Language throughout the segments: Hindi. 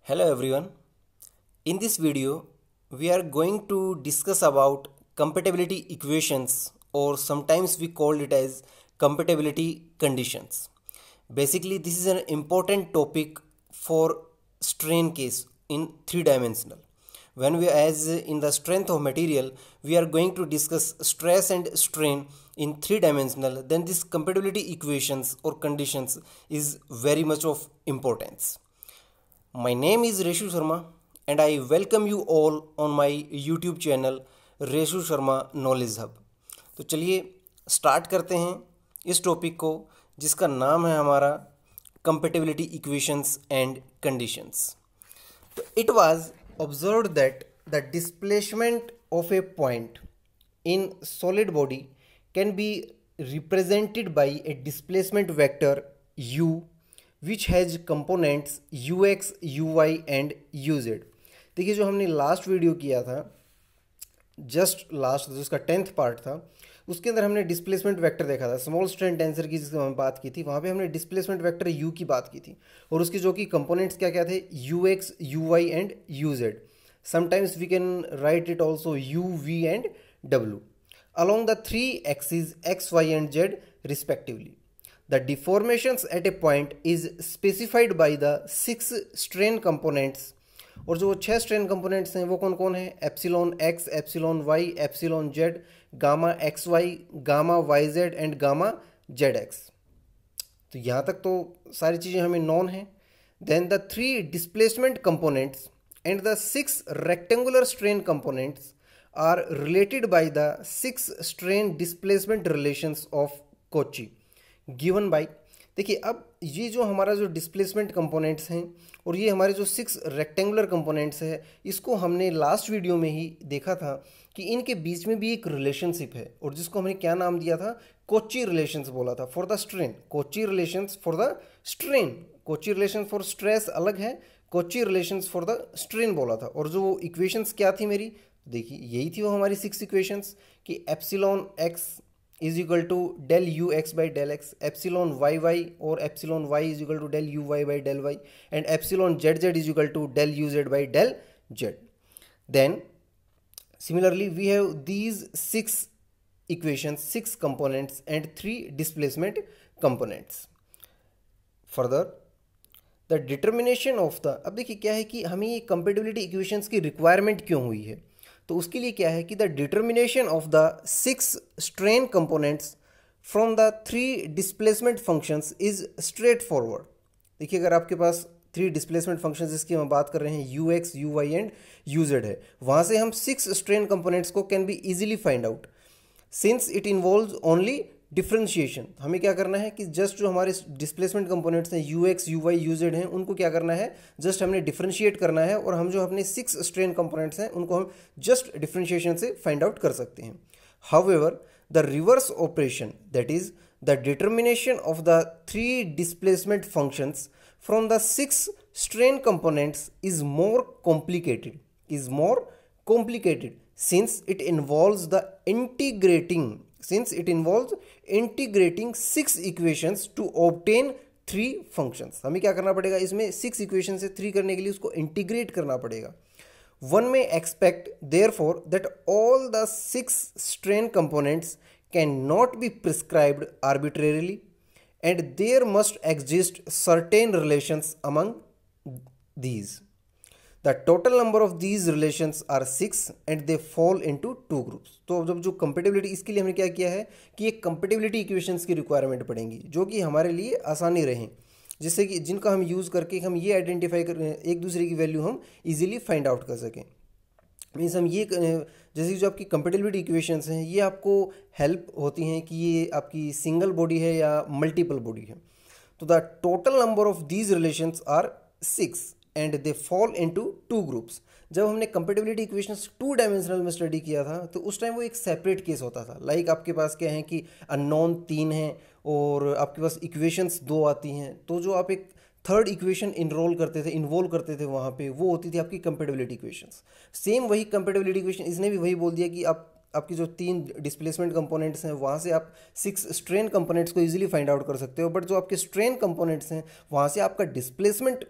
Hello everyone. In this video, we are going to discuss about compatibility equations, or sometimes we call it as compatibility conditions. Basically, this is an important topic for strain case in three-dimensional. When we, as in the strength of material, we are going to discuss stress and strain in three-dimensional, then this compatibility equations or conditions is very much of importance. My name is Reshu Sharma and I welcome you all on my YouTube channel Reshu Sharma knowledge hub. तो चलिए स्टार्ट करते हैं इस टॉपिक को जिसका नाम है हमारा कंपेटिबिलिटी इक्वेशंस एंड कंडीशंस। तो it was observed that the displacement of A point in solid body can be represented by A displacement vector u which has components ux, uy and uz। देखिए जो हमने लास्ट वीडियो किया था, जस्ट लास्ट जो उसका 10th पार्ट था, उसके अंदर हमने डिस्प्लेसमेंट वेक्टर देखा था, स्मॉल स्ट्रेन टेंसर की जिसकी हमने बात की थी। वहाँ पे हमने डिस्प्लेसमेंट वेक्टर u की बात की थी और उसके जो कि कंपोनेंट्स क्या क्या थे, ux, uy and uz। Sometimes we can write it also u, v and w along the three axes x, y and z respectively. The deformations at a point is specified by the 6 strain components। और जो 6 strain components हैं वो कौन कौन है, epsilon x, epsilon y, epsilon z, gamma xy, gamma yz and gamma zx। तो यहाँ तक तो सारी चीज़ें हमें नॉन हैं। Then the 3 displacement components and the 6 rectangular strain components are related by the 6 strain displacement relations of Cauchy given by. देखिए अब ये जो हमारा जो डिस्प्लेसमेंट कंपोनेंट्स हैं और ये हमारे जो 6 रेक्टेंगुलर कंपोनेंट्स है, इसको हमने लास्ट वीडियो में ही देखा था कि इनके बीच में भी एक रिलेशनशिप है और जिसको हमने क्या नाम दिया था, कोची रिलेशंस बोला था for the strain. Kochi relations for the strain, Kochi relation for stress अलग है, Kochi relations for the strain बोला था। और जो इक्वेशंस क्या थी मेरी, देखिए यही थी वो हमारी 6 इक्वेशंस कि epsilon x is equal to del u x by del x, epsilon y y और epsilon y is equal to del u y by del y and epsilon z z is equal to del u z by del z. Then similarly we have these 6 equations, 6 components and 3 displacement components. Further the determination of the, अब देखिए क्या है कि हमें ये compatibility equations की requirement क्यों हुई है, तो उसके लिए क्या है कि the determination of the 6 strain components from the 3 displacement functions is straight forward. देखिए अगर आपके पास 3 डिस्प्लेसमेंट फंक्शंस जिसकी हम बात कर रहे हैं ux, uy एंड uz है, वहाँ से हम 6 स्ट्रेन कंपोनेंट्स को can be easily find out since it involves only differentiation. हमें क्या करना है कि जस्ट जो हमारे डिस्प्लेसमेंट कंपोनेंट्स हैं ux, uy, uz हैं, उनको क्या करना है, जस्ट हमने डिफ्रेंशिएट करना है और हम जो अपने 6 स्ट्रेन कंपोनेंट्स हैं उनको हम जस्ट डिफ्रेंशिएशन से फाइंड आउट कर सकते हैं। However the reverse operation, that is the determination of the 3 displacement functions from the 6 strain components is more complicated since it involves integrating 6 equations to obtain 3 functions। हमें क्या करना पड़ेगा, इसमें 6 इक्वेशन से 3 करने के लिए उसको इंटीग्रेट करना पड़ेगा। One may expect therefore that all the 6 strain components cannot be prescribed arbitrarily and there must exist certain relations among these। The total number of these relations are 6 and they fall into 2 groups। तो जब जो कंपेटिबिलिटी, इसके लिए हमने क्या किया है कि एक कंपेटिबिलिटी इक्वेशंस की रिक्वायरमेंट पड़ेंगी जो कि हमारे लिए आसानी रहें, जिससे कि जिनका हम यूज़ करके हम ये आइडेंटिफाई कर एक दूसरे की वैल्यू हम इजीली फाइंड आउट कर सकें। मीन्स हम ये जैसे जो आपकी कंपेटिबिलिटी इक्वेशंस हैं ये आपको हेल्प होती हैं कि ये आपकी सिंगल बॉडी है या मल्टीपल बॉडी है। तो the total number of these relations are 6 and they fall into 2 groups. जब हमने कंपेटिबिलिटी इक्वेशंस 2 डायमेंशनल में स्टडी किया था तो उस टाइम वो एक सेपरेट केस होता था। लाइक आपके पास क्या है कि अननोन 3 हैं और आपके पास इक्वेशंस 2 आती हैं, तो जो आप एक थर्ड इक्वेशन इन्वॉल्व करते थे वहाँ पे, वो होती थी आपकी कंपेटिबिलिटी इक्वेशंस। सेम वही कंपेटिबिलिटी इक्वेशन इसने भी वही बोल दिया कि आपकी जो 3 डिस्प्लेसमेंट कंपोनेंट्स हैं वहाँ से आप 6 स्ट्रेन कंपोनेंट्स को इजीली फाइंड आउट कर सकते हो, बट जो आपके स्ट्रेन कंपोनेंट्स हैं वहाँ से आपका डिस्प्लेसमेंट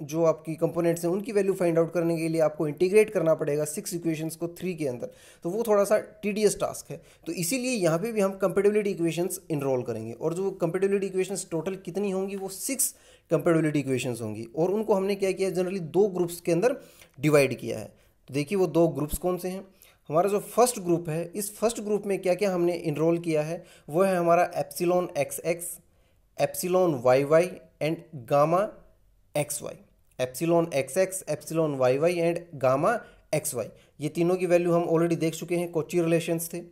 जो आपकी कंपोनेंट्स हैं उनकी वैल्यू फाइंड आउट करने के लिए आपको इंटीग्रेट करना पड़ेगा 6 इक्वेशंस को 3 के अंदर, तो वो थोड़ा सा टीडियस टास्क है। तो इसीलिए यहाँ पे भी हम कंपेटिबिलिटी इक्वेशंस इनरोल करेंगे, और जो कंपेटिबिलिटी इक्वेशंस टोटल कितनी होंगी, वो 6 कंपेटिबिलिटी इक्वेशंस होंगी, और उनको हमने क्या किया, जनरली 2 ग्रुप्स के अंदर डिवाइड किया है। तो देखिए वो 2 ग्रुप्स कौन से हैं। हमारा जो फर्स्ट ग्रुप है, इस फर्स्ट ग्रुप में क्या क्या हमने इनरोल किया है, वो है हमारा epsilon x x, epsilon y y and gamma x y. Epsilon x x, epsilon y y and gamma x y, ये तीनों की वैल्यू हम ऑलरेडी देख चुके हैं, कॉची रिलेशंस थे।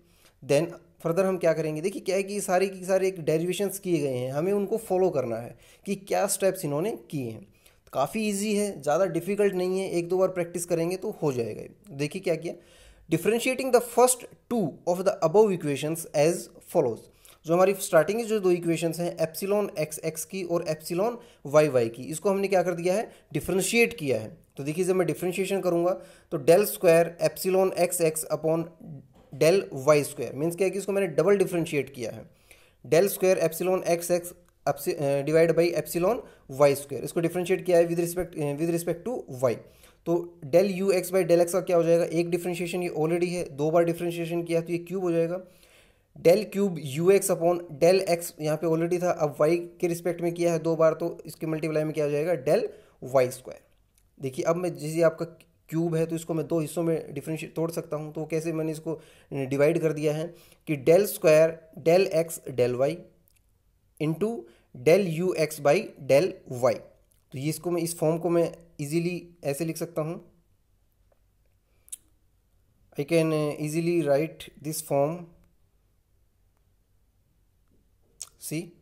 देन फर्दर हम क्या करेंगे, देखिए क्या है कि सारे की सारे एक डेरिवेशंस किए गए हैं, हमें उनको फॉलो करना है कि क्या स्टेप्स इन्होंने किए हैं। तो काफ़ी ईजी है, ज़्यादा डिफिकल्ट नहीं है, 1-2 बार प्रैक्टिस करेंगे तो हो जाएगा। देखिए क्या किया, differentiating the first 2 of the above equations as follows. जो हमारी स्टार्टिंग की जो 2 इक्वेशंस हैं, एप्सिलॉन एक्स एक्स की और एप्सिलॉन वाई वाई की, इसको हमने क्या कर दिया है, डिफ्रेंशिएट किया है। तो देखिए जब मैं डिफ्रेंशिएशन करूंगा तो del square epsilon x x upon del y square, means क्या है कि इसको मैंने डबल डिफ्रेंशिएट किया है। Del square epsilon x x divide by epsilon y square, इसको डिफ्रेंशिएट किया है विद रिस्पेक्ट टू वाई। तो del u x by del x का क्या हो जाएगा, एक डिफ्रेंशिएशन ये ऑलरेडी है, 2 बार डिफ्रेंशिएशन किया तो ये क्यूब हो जाएगा। Del cube u x upon del x यहाँ पे ऑलरेडी था, अब वाई के रिस्पेक्ट में किया है 2 बार, तो इसके मल्टीप्लाई में क्या हो जाएगा, डेल वाई स्क्वायर। देखिए अब मैं जैसे आपका क्यूब है तो इसको मैं 2 हिस्सों में डिफ्रेंशिएट तोड़ सकता हूँ, तो कैसे मैंने इसको डिवाइड कर दिया है कि del square del x del y into del u x by del y. तो ये इसको मैं, इस फॉर्म को मैं इजीली ऐसे लिख सकता हूँ, I can easily write this form, see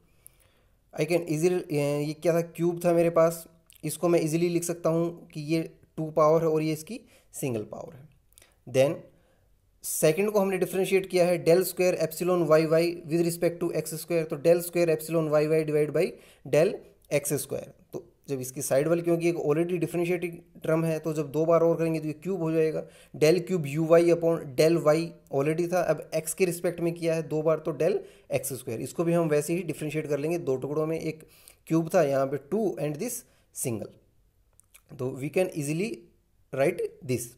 I can easily, ये क्या था, क्यूब था मेरे पास, इसको मैं इजीली लिख सकता हूँ कि ये 2 पावर है और ये इसकी सिंगल पावर है। देन सेकंड को हमने डिफरेंशिएट किया है, del square epsilon y y with respect to x square, तो del square epsilon y y divide by del x square. तो जब इसकी साइड वाली, क्योंकि एक ऑलरेडी डिफरेंशिएटिंग टर्म है, तो जब 2 बार और करेंगे तो ये क्यूब हो जाएगा। Del cube u y upon del y already था, अब एक्स के रिस्पेक्ट में किया है 2 बार, तो डेल एक्स स्क्वायर। इसको भी हम वैसे ही डिफरेंशिएट कर लेंगे 2 टुकड़ों में, एक क्यूब था यहाँ पे 2 एंड दिस सिंगल, तो we can easily write this.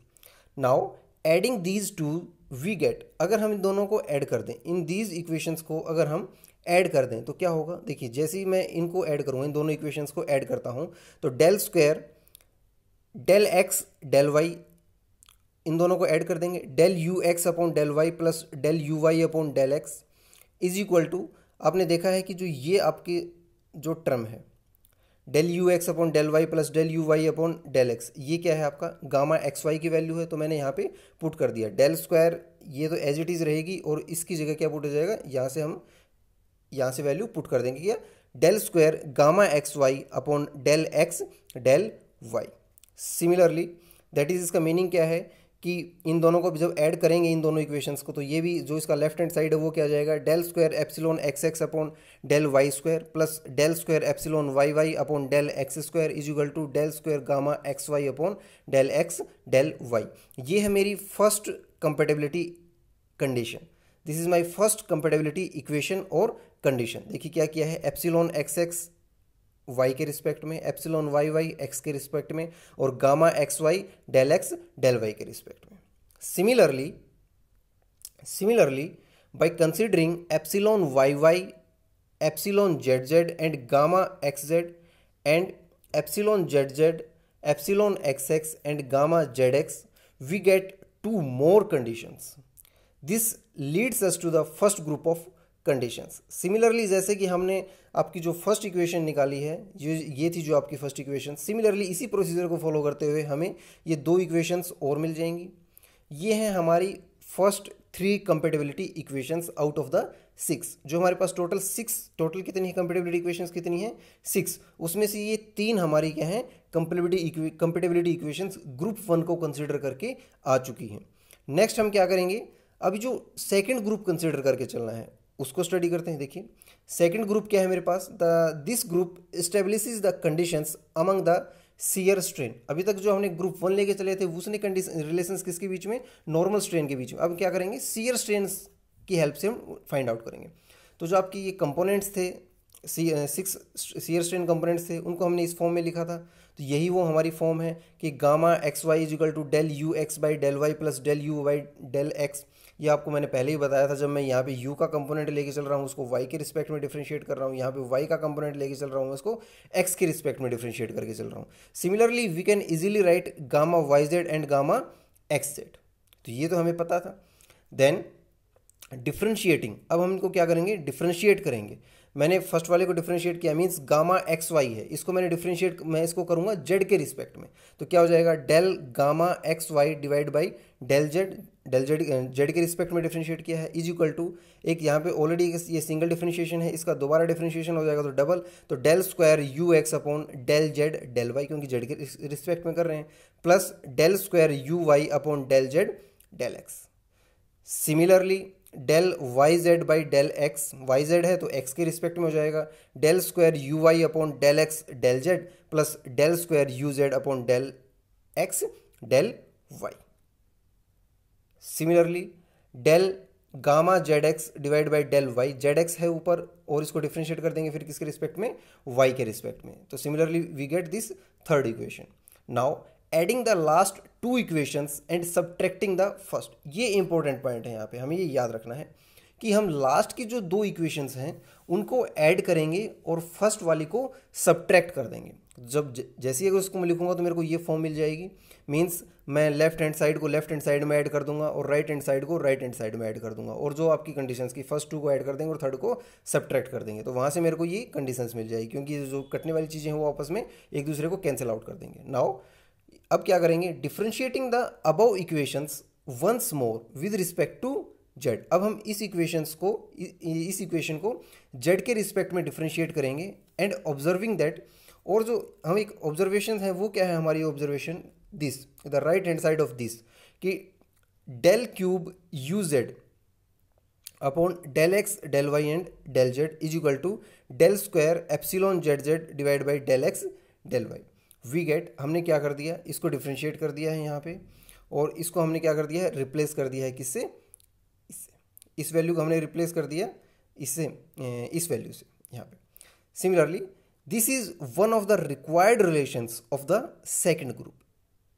Now adding these two we get, अगर हम इन दोनों को ऐड कर दें, इन दीज इक्वेशंस को अगर हम ऐड कर दें तो क्या होगा, देखिए जैसे ही मैं इनको ऐड करूँगा, इन दोनों इक्वेशंस को ऐड करता हूँ, तो del square del x del y, इन दोनों को ऐड कर देंगे, del u x upon del y plus del u y upon del x is equal to, आपने देखा है कि जो ये आपके जो टर्म है del u x upon del y plus del u y upon del x, ये क्या है आपका गामा एक्स वाई की वैल्यू है, तो मैंने यहाँ पे पुट कर दिया डेल स्क्वायर, ये तो एज इट इज़ रहेगी, और इसकी जगह क्या पुट हो जाएगा, यहाँ से हम यहाँ से वैल्यू पुट कर देंगे, क्या del square gamma x y upon del x del y. Similarly that is, इसका मीनिंग क्या है कि इन दोनों को जब ऐड करेंगे इन दोनों इक्वेशंस को, तो ये भी जो इसका लेफ्ट हैंड साइड है वो क्या हो जाएगा, del square epsilon x x upon del y square plus del square epsilon y y upon del x square is equal to del square gamma x y upon del x del y. ये है मेरी first compatibility condition, this is my first compatibility equation और कंडीशन। देखिए क्या किया है, एप्सिलॉन एक्स एक्स वाई के रिस्पेक्ट में, एप्सिलॉन वाई वाई एक्स के रिस्पेक्ट में, और gamma x y del x del y के रिस्पेक्ट में। Similarly by considering epsilon y y, epsilon z z and gamma x z and epsilon z z, epsilon x x and gamma z x, we get 2 more conditions. This leads us to the first group of conditions. Similarly जैसे कि हमने आपकी जो फर्स्ट इक्वेशन निकाली है, ये थी जो आपकी फर्स्ट इक्वेशन, सिमिलरली इसी प्रोसीजर को फॉलो करते हुए हमें ये 2 इक्वेशंस और मिल जाएंगी। ये हैं हमारी first 3 compatibility equations out of the 6। जो हमारे पास टोटल कितनी है कंपेटिबिलिटी इक्वेशंस, कितनी है 6, उसमें से ये 3 हमारी क्या हैं कंपेटिबिलिटी इक्वेशंस ग्रुप 1 को कंसिडर करके आ चुकी हैं। नेक्स्ट हम क्या करेंगे, अभी जो सेकेंड ग्रुप कंसिडर करके चलना है उसको स्टडी करते हैं। देखिए सेकंड ग्रुप क्या है मेरे पास, this group establishes the conditions among the shear strain. अभी तक जो हमने ग्रुप 1 लेके चले थे उसने कंडीशन रिलेशंस किसके बीच में, नॉर्मल स्ट्रेन के बीच में। अब क्या करेंगे, शियर स्ट्रेन की हेल्प से हम फाइंड आउट करेंगे। तो जो आपकी ये कंपोनेंट्स थे, 6 शियर स्ट्रेन कंपोनेंट्स थे, उनको हमने इस फॉर्म में लिखा था। तो यही वो हमारी फॉर्म है कि gamma x y is equal to del u x by del y plus del u by del x. ये आपको मैंने पहले ही बताया था, जब मैं यहाँ पे u का कंपोनेंट लेके चल रहा हूँ उसको y के रिस्पेक्ट में डिफरेंशिएट कर रहा हूँ, यहाँ पे y का कंपोनेंट लेके चल रहा हूँ उसको x के रिस्पेक्ट में डिफरेंशिएट करके चल रहा हूँ। Similarly we can easily write gamma y z and gamma x z. तो ये तो हमें पता था। देन डिफरेंशिएटिंग, अब हम इनको क्या करेंगे, डिफरेंशिएट करेंगे। मैंने फर्स्ट वाले को डिफरेंशिएट किया, मीन्स गामा एक्स वाई है, इसको मैंने डिफरेंशिएट, मैं इसको करूंगा जेड के रिस्पेक्ट में। तो क्या हो जाएगा, del gamma x y divide by del z, del z z के रिस्पेक्ट में डिफरेंशिएट किया है, इज इक्वल टू एक यहाँ पे ऑलरेडी ये सिंगल डिफरेंशिएशन है, इसका दोबारा डिफरेंशिएशन हो जाएगा तो डबल, तो del square u x upon del z del y, क्योंकि जेड के रिस्पेक्ट में कर रहे हैं, plus del square u y upon del z del x. Similarly del y z by del x, y z है तो एक्स के रिस्पेक्ट में हो जाएगा, del square u y upon del x del z plus del square u z upon del x del y. Similarly del gamma z x divide by del y, z x है ऊपर और इसको डिफरेंशिएट कर देंगे फिर किसके रिस्पेक्ट में, वाई के रिस्पेक्ट में। तो similarly we get this third equation. Now adding the last two equations and subtracting the first, ये इंपॉर्टेंट पॉइंट है, यहाँ पे हमें ये याद रखना है कि हम लास्ट की जो दो इक्वेशंस हैं उनको ऐड करेंगे और फर्स्ट वाली को सब्ट्रैक्ट कर देंगे। जब जैसे ही अगर उसको मैं लिखूंगा तो मेरे को ये फॉर्म मिल जाएगी, मीन्स मैं लेफ्ट हैंड साइड को लेफ्ट हैंड साइड में ऐड कर दूंगा और राइट हैंड साइड को राइट हैंड साइड में ऐड कर दूंगा, और जो आपकी कंडीशंस की फर्स्ट टू को ऐड कर देंगे और थर्ड को सब्ट्रैक्ट कर देंगे, तो वहाँ से मेरे को ये कंडीशंस मिल जाएगी, क्योंकि जो कटने वाली चीज़ें हैं वो आपस में एक दूसरे को कैंसिल आउट कर देंगे। नाउ अब क्या करेंगे, differentiating the above equations once more with respect to z. अब हम इस इक्वेशन को जेड के रिस्पेक्ट में डिफरेंशिएट करेंगे एंड ऑब्जर्विंग दैट, और जो हम एक ऑब्जर्वेशन है वो क्या है हमारी observation, this the right hand side of this, कि del cube u z upon del x del y and del z is equal to del square epsilon z z divide by del x del y. We get, हमने क्या कर दिया, इसको डिफरेंशिएट कर दिया है यहाँ पे, और इसको हमने क्या कर दिया है, रिप्लेस कर दिया है किससे, इससे, इस वैल्यू को हमने रिप्लेस कर दिया इससे, इस वैल्यू से यहाँ पे। Similarly this is one of the required relations of the second group.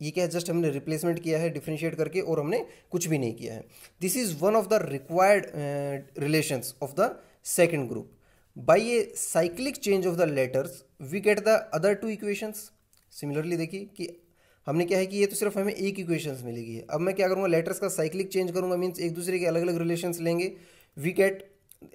ये क्या है, जस्ट हमने रिप्लेसमेंट किया है डिफरेंशिएट करके और हमने कुछ भी नहीं किया है। This is one of the required relations of the second group. By a cyclic change of the letters we get the other two equations. Similarly देखिए कि हमने क्या है कि ये तो सिर्फ हमें एक इक्वेशंस मिलेगी है, अब मैं क्या करूँगा, लेटर्स का साइक्लिक चेंज करूँगा, मीन्स एक दूसरे के अलग अलग रिलेशंस लेंगे। वी गेट,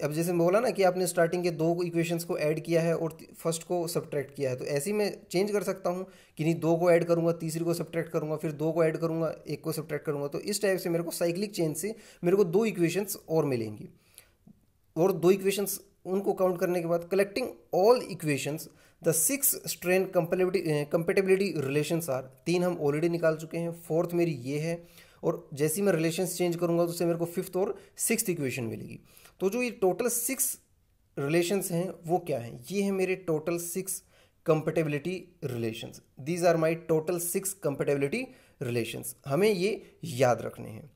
अब जैसे मैं बोला ना कि आपने स्टार्टिंग के दो इक्वेशंस को ऐड किया है और फर्स्ट को सब्ट्रैक्ट किया है, तो ऐसे ही मैं चेंज कर सकता हूँ कि नहीं, दो को ऐड करूँगा तीसरी को सब्ट्रैक्ट करूँगा, फिर दो को ऐड करूँगा एक को सब्ट्रैक्ट करूँगा। तो इस टाइप से मेरे को साइक्लिक चेंज से मेरे को दो इक्वेशंस और मिलेंगी, और दो इक्वेशंस उनको काउंट करने के बाद collecting all equations the 6 strain compatibility relations are, 3 हम ऑलरेडी निकाल चुके हैं, फोर्थ मेरी ये है, और जैसे ही मैं रिलेशंस चेंज करूंगा तो उससे मेरे को फिफ्थ और सिक्स्थ इक्वेशन मिलेगी। तो जो ये टोटल 6 रिलेशंस हैं वो क्या हैं, ये है मेरे total 6 compatibility relations. These are my total 6 compatibility relations, हमें ये याद रखने हैं।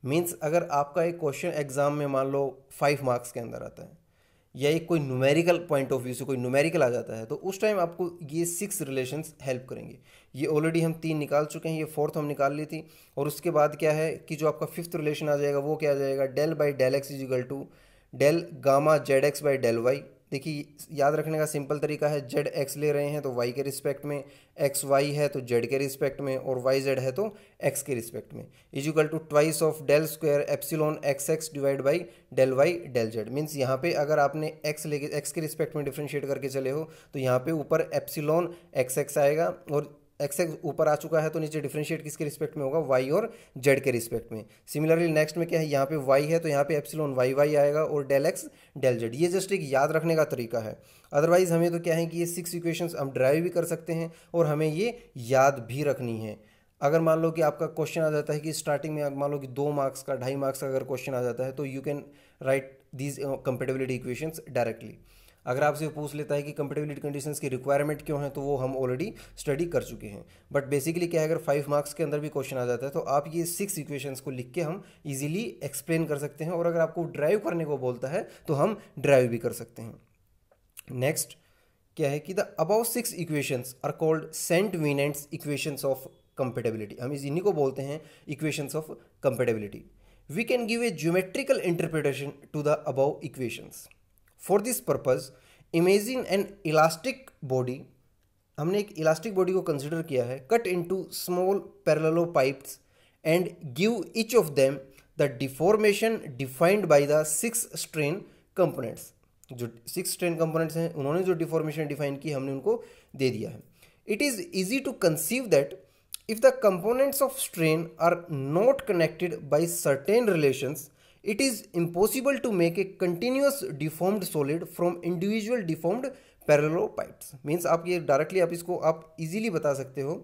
मीन्स अगर आपका एक क्वेश्चन एग्जाम में मान लो 5 मार्क्स के अंदर आता है, या एक कोई न्यूमेरिकल पॉइंट ऑफ व्यू से कोई न्यूमेरिकल आ जाता है, तो उस टाइम आपको ये 6 रिलेशंस हेल्प करेंगे। ये ऑलरेडी हम 3 निकाल चुके हैं, ये फोर्थ हम निकाल ली थी, और उसके बाद क्या है कि जो आपका फिफ्थ रिलेशन आ जाएगा वो क्या आ जाएगा, del by del x is equal to del gamma z x by del y. देखिए याद रखने का सिंपल तरीका है, जेड एक्स ले रहे हैं तो वाई के रिस्पेक्ट में, एक्स वाई है तो जेड के रिस्पेक्ट में, और वाई जेड है तो एक्स के रिस्पेक्ट में, is equal to twice of del square epsilon x x divide by del y del z. Means यहाँ पे अगर आपने एक्स लेके एक्स के रिस्पेक्ट में डिफरेंशिएट करके चले हो तो यहाँ पे ऊपर एप्सिलॉन एक्स एक्स आएगा, और एक्स एक्स ऊपर आ चुका है तो नीचे डिफरेंशिएट किसके रिस्पेक्ट में होगा, वाई और जेड के रिस्पेक्ट में। सिमिलरली नेक्स्ट में क्या है, यहाँ पे वाई है तो यहाँ पे एप्सिलॉन वाई वाई आएगा और डेल एक्स डेल जेड। ये जस्ट एक याद रखने का तरीका है, अदरवाइज हमें तो क्या है कि ये 6 इक्वेशंस हम ड्राइव भी कर सकते हैं और हमें ये याद भी रखनी है। अगर मान लो कि आपका क्वेश्चन आ जाता है कि स्टार्टिंग में मान लो कि 2 मार्क्स का 2.5 मार्क्स का अगर क्वेश्चन आ जाता है, तो you can write these compatibility equations directly. अगर आपसे पूछ लेता है कि कंपेटेबिलिटी कंडीशंस की रिक्वायरमेंट क्यों है, तो वो हम ऑलरेडी स्टडी कर चुके हैं। बट बेसिकली क्या है, अगर 5 मार्क्स के अंदर भी क्वेश्चन आ जाता है तो आप ये 6 इक्वेशंस को लिख के हम इजीली एक्सप्लेन कर सकते हैं, और अगर आपको ड्राइव करने को बोलता है तो हम ड्राइव भी कर सकते हैं। नेक्स्ट क्या है कि the above 6 equations are called Saint Venant's equations of compatibility. हम इन्हीं को बोलते हैं equations of compatibility. We can give a geometrical interpretation to the above equations. For this purpose imagine an elastic body, हमने एक इलास्टिक बॉडी को कंसिडर किया है, cut into small parallelepipeds and give each of them the deformation defined by the 6 strain components. जो 6 स्ट्रेन कंपोनेंट्स हैं उन्होंने जो डिफॉर्मेशन डिफाइन की हमने उनको दे दिया है। It is easy to conceive that if the components of strain are not connected by certain relations, it is impossible to make a continuous deformed solid from individual deformed parallel pipes। Means आप ये डायरेक्टली आप इसको आप इजीली बता सकते हो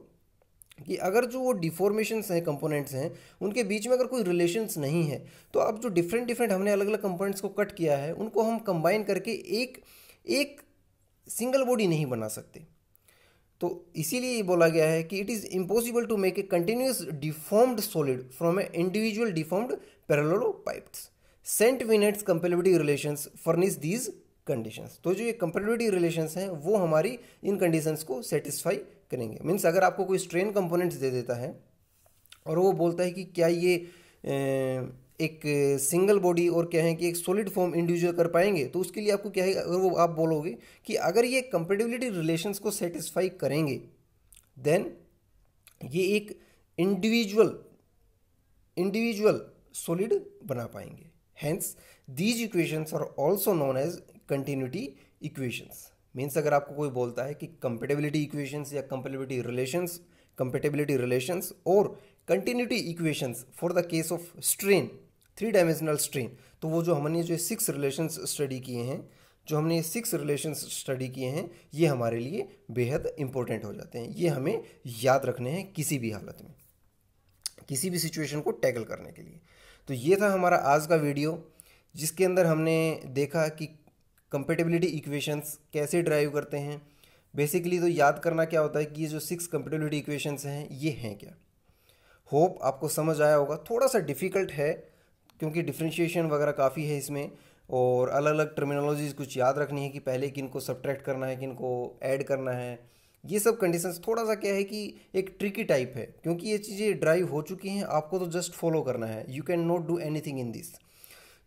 कि अगर जो वो डिफॉर्मेशंस हैं कंपोनेंट्स हैं उनके बीच में अगर कोई रिलेशंस नहीं है तो अब जो डिफरेंट हमने अलग अलग कंपोनेंट्स को कट किया है उनको हम कंबाइन करके एक सिंगल बॉडी नहीं बना सकते। तो इसीलिए ये बोला गया है कि it is impossible to make a continuous deformed solid from a individual deformed parallelepipeds. Saint Venant's compatibility relations furnish these conditions. तो जो ये कंपेटिबिलिटी रिलेशंस हैं वो हमारी इन कंडीशंस को सेटिस्फाई करेंगे। मीन्स अगर आपको कोई स्ट्रेन कंपोनेंट्स दे देता है और वो बोलता है कि क्या ये एक सिंगल बॉडी और क्या है कि एक सॉलिड फॉर्म इंडिविजुअल कर पाएंगे, तो उसके लिए आपको क्या है, अगर वो आप बोलोगे कि अगर ये कंपेटिबिलिटी रिलेशंस को सेटिस्फाई करेंगे देन ये एक इंडिविजुअल सॉलिड बना पाएंगे। Hence these equations are also known as continuity equations. Means अगर आपको कोई बोलता है कि कंपेटिबिलिटी इक्वेशंस या कंपेटिबिलिटी रिलेशंस और continuity equations for the case of strain, 3 dimensional strain, तो वो जो हमने जो 6 रिलेशंस स्टडी किए हैं ये हमारे लिए बेहद इंपॉर्टेंट हो जाते हैं। ये हमें याद रखने हैं किसी भी हालत में, किसी भी सिचुएशन को टैकल करने के लिए। तो ये था हमारा आज का वीडियो जिसके अंदर हमने देखा कि कंपेटिबिलिटी इक्वेशंस कैसे ड्राइव करते हैं। बेसिकली तो याद करना क्या होता है कि ये जो 6 कंपेटिबिलिटी इक्वेशंस हैं ये हैं क्या। होप आपको समझ आया होगा। थोड़ा सा डिफ़िकल्ट है क्योंकि डिफ्रेंशिएशन वगैरह काफ़ी है इसमें और अलग अलग टर्मिनोलॉजीज़ कुछ याद रखनी है कि पहले किन को सब्ट्रैक्ट करना है, किन को ऐड करना है। ये सब कंडीशंस थोड़ा सा क्या है कि एक ट्रिकी टाइप है क्योंकि ये चीज़ें ड्राइव हो चुकी हैं, आपको तो जस्ट फॉलो करना है। You can not do anything in this.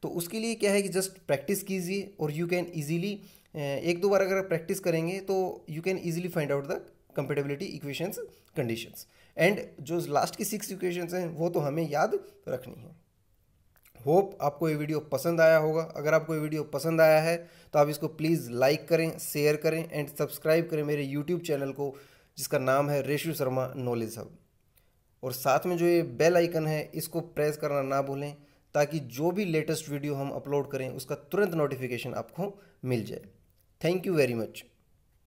तो उसके लिए क्या है कि जस्ट प्रैक्टिस कीजिए और यू कैन ईजिली 1-2 बार अगर प्रैक्टिस करेंगे तो you can easily find out the compatibility equations conditions. And जो लास्ट की 6 इक्वेशंस हैं वो तो हमें याद रखनी है। होप आपको ये वीडियो पसंद आया होगा। अगर आपको ये वीडियो पसंद आया है तो आप इसको प्लीज़ लाइक करें, शेयर करें एंड सब्सक्राइब करें मेरे यूट्यूब चैनल को जिसका नाम है रेशु शर्मा नॉलेज हब। और साथ में जो ये बेल आइकन है इसको प्रेस करना ना भूलें ताकि जो भी लेटेस्ट वीडियो हम अपलोड करें उसका तुरंत नोटिफिकेशन आपको मिल जाए। Thank you very much.